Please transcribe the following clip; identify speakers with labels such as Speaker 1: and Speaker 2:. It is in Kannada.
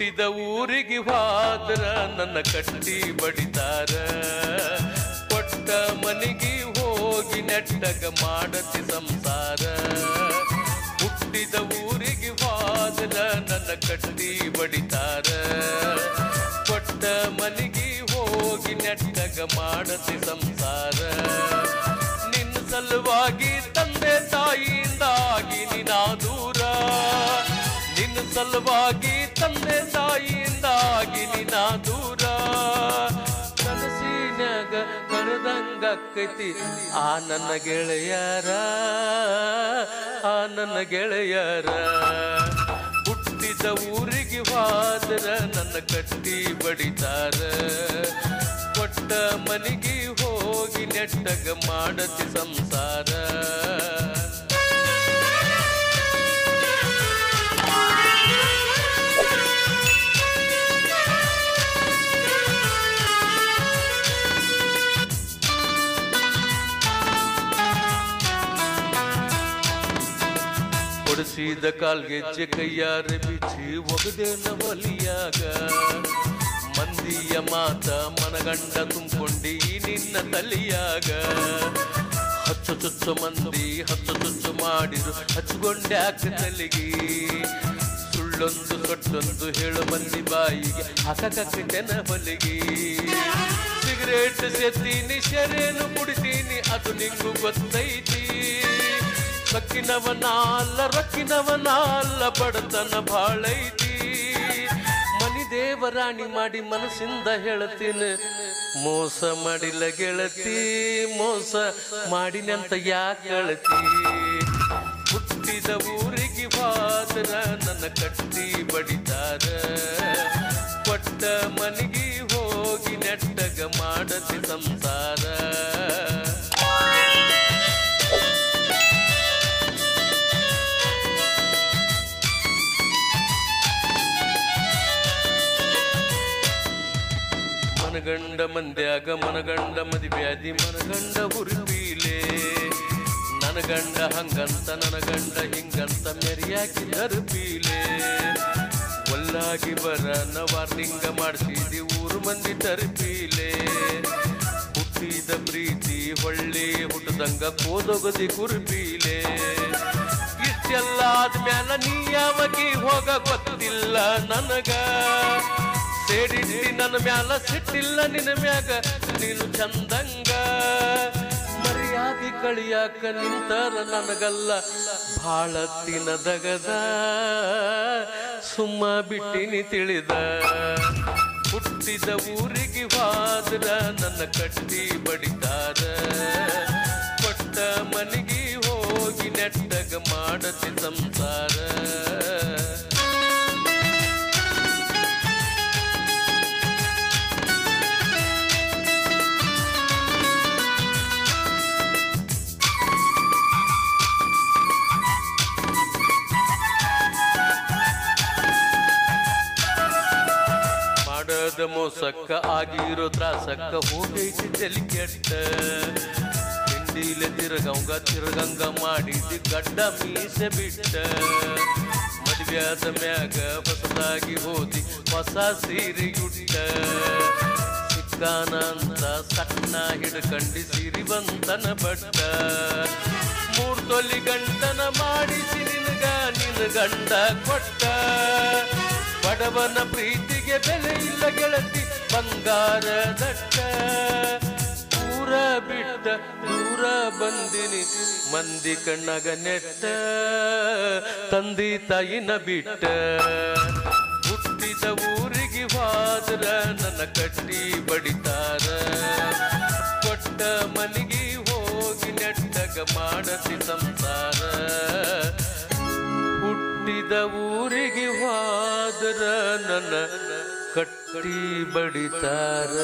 Speaker 1: ಹುಟ್ಟಿದ ಊರಿಗೆ ಹೋದ್ರ ನನ್ನ ಕಟ್ಟಿ ಬಡಿತಾರ ಕೊಟ್ಟ ಮನೆಗೆ ಹೋಗಿ ನೆಟ್ಟಗ ಮಾಡತಿ ಸಂಸಾರ ಹುಟ್ಟಿದ ಊರಿಗೆ ಹೋದ್ರ ನನ್ನ ಕಟ್ಟಿ ಬಡಿತಾರ ಕೊಟ್ಟ ಮನೆಗೆ ಹೋಗಿ ನೆಟ್ಟಗ ಮಾಡತಿ ಸಂಸಾರ ನಿನ್ನ ಸಲುವಾಗಿ ತಂದೆ ತಾಯಿಯಿಂದಾಗಿ ನಿನಾ ದೂರ ನಿನ್ನ ಸಲುವಾಗಿ ತಂದೆ ತಾಯಿಯಿಂದಾಗಿ ನಿನಾ ದೂರ ಕನಸಿನ್ಯಾಗ ಕರೆದಂಗಕ್ಕೈತಿ ಆ ನನ್ನ ಗೆಳೆಯರ ಆ ನನ್ನ ಗೆಳೆಯರ ಹುಟ್ಟಿದ ಊರಿಗೆ ಹೋದ್ರ ನನ್ನ ಕಟ್ಟಿ ಬಡಿತಾರ ಕೊಟ್ಟ ಮನೆಗೆ ಹೋಗಿ ನೆಟ್ಟಗ ಮಾಡತಿ ಸಂಸಾರ ಕೊಡಿಸಿದ ಕಾಲ್ಗೆಜ್ಜೆ ಕೈಯಾರ ಬಿಚ್ಚಿ ಒಗದೇನ ಒಲಿಯಾಗ ಮಂದಿಯ ಮಾತ ಮನಗಂಡ ತುಂಬಿಕೊಂಡಿ ನಿನ್ನ ತಲಿಯಾಗ ಹಚ್ಚು ಚುಚ್ಚು ಮಂದಿ ಹಚ್ಚು ಚುಚ್ಚು ಮಾಡಿರು ಹಚ್ಕೊಂಡ್ಯಾಕ ತಲೆಗಿ ಸುಳ್ಳೊಂದು ಸೊಟ್ಟೊಂದು ಹೇಳು ಮಂದಿ ಬಾಯಿಗೆ ಹಾಕಕ್ಕೆನ ಹೊಲಿಗಿ ಸಿಗರೇಟ್ ಸೇತೀನಿ ಶರೇನು ಕುಡಿತೀನಿ ಅದು ನಿಂಗೂ ಗೊತ್ತೈತಿ ರೊಕ್ಕಿನವನಲ್ಲ ಬಡತನ ಬಾಳೈತಿ ಮನಿ ದೇವರಾಣಿ ಮಾಡಿ ಮನಸ್ಸಿಂದ ಹೇಳ್ತೀನಿ ಮೋಸ ಮಾಡಿಲ್ಲ ಗೆಳತಿ ಮೋಸ ಮಾಡಿನಂತ ಯಾಕೆ ಗೆಳತಿ ಹುಟ್ಟಿದ ಊರಿಗೆ ಹೋದ್ರ ನನ್ನ ಕಟ್ಟಿ ಬಡಿತಾರ ಕೊಟ್ಟ ಮನೆಗೆ ಹೋಗಿ ನೆಟ್ಟಗ ಮಾಡತಿ ಸಂಸಾರ ಮನಗಂಡ ಮಂದ್ಯಾಗ ಮನಗಂಡ ಮದುವ್ಯಾದಿ ಮನಗಂಡ ಹುರುಪೀಲೆ ನನ್ನ ಗಂಡ ಹಂಗಂತ ನನ್ನ ಗಂಡ ಹಿಂಗಂತ ಮೆರಿಯಾಕಿ ನರುಪೀಲೆ ಒಲ್ಲಾಗಿ ಬರನ ವಾರ್ನಿಂಗ ಮಾಡಿಸಿದಿ ಊರು ಮಂದಿ ತರುಪೀಲೆ ಹುಟ್ಟಿದ ಪ್ರೀತಿ ಹೊಳ್ಳಿ ಹುಟ್ಟದಂಗ ಕೋದೊಗದಿ ಕುರುಪೀಲೆ ಇಷ್ಟೆಲ್ಲ ಆದ್ಮ್ಯಾಲ ನೀ ಯಾವಗಿ ಹೋಗ ಗೊತ್ತಿಲ್ಲ ನನಗ ಸೇಡಿಟ್ಟಿ ನನ್ನ ಮ್ಯಾಲ ಸಿಟ್ಟಿಲ್ಲ ನಿನ್ನ ಮ್ಯಾಗ ನೀನು ಚಂದಂಗ ಮರ್ಯಾದಿ ಕಳಿಯಾಕ ನಿಂತರ ನನಗಲ್ಲ ಭಾಳ ತಿನ್ನದಗದ ಸುಮ್ಮ ಬಿಟ್ಟಿನಿ ತಿಳಿದ ಹುಟ್ಟಿದ ಊರಿಗೆ ಹೋದ್ರ ನನ್ನ ಕಟ್ಟಿ ಬಡಿತಾರ ಕೊಟ್ಟ ಮನೆಗೆ ಹೋಗಿ ನೆಟ್ಟಗ ಮಾಡತಿ ಸಂಸಾರ ಮೋಸಕ್ಕ ಆಗಿರೋ ತ್ರಾಸಕ್ಕ ಹೋಗೈತಿ ತಲಿ ಕೆಟ್ಟ ಹಿಂಡಿಲೆ ತಿರಗಂಗ ಮಾಡಿದಿ ಗಡ್ಡ ಮೀಸೆ ಬಿಟ್ಟ ಮದುವೆಯಾದ ಮ್ಯಾಗ ಹೊಸದಾಗಿ ಹೋದಿ ಹೊಸ ಸೀರೆಯುಟ್ಟ ಸಿಕ್ಕಾನ ಅಂತ ಸಣ್ಣ ಹಿಡ್ಕಂಡಿ ಸಿರಿವಂತನ ಬಟ್ಟ 3 ತೊಲಿ ಗಂಟನ ಮಾಡಿಸಿ ನಿನ್ನ ಗಂಡ ಕೊಟ್ಟ ಬಡವನ ಪ್ರೀತಿಗೆ ಬೆಲೆ ಇಲ್ಲ ಗೆಳತಿ ಬಂಗಾರ ದಟ್ಟ ಊರ ಬಿಟ್ಟ ದೂರ ಬಂದಿನಿ ಮಂದಿ ಕಣ್ಣಾಗ ನೆಟ್ಟ ತಂದಿ ತಾಯಿನ ಬಿಟ್ಟ ಹುಟ್ಟಿದ ಊರಿಗೆ ಹೋದ್ರ ನನ್ನ ಕಟ್ಟಿ ಬಡಿತಾರ ಕೊಟ್ಟ ಮನೆಗೆ ಹೋಗಿ ನೆಟ್ಟಗ ಮಾಡತಿ ಸಂಸಾರ ಹುಟ್ಟಿದ ಊರಿಗೆ ಹೋದ್ರ ನನ್ನ ಕಟ್ಟಿ ಬಡಿತಾರ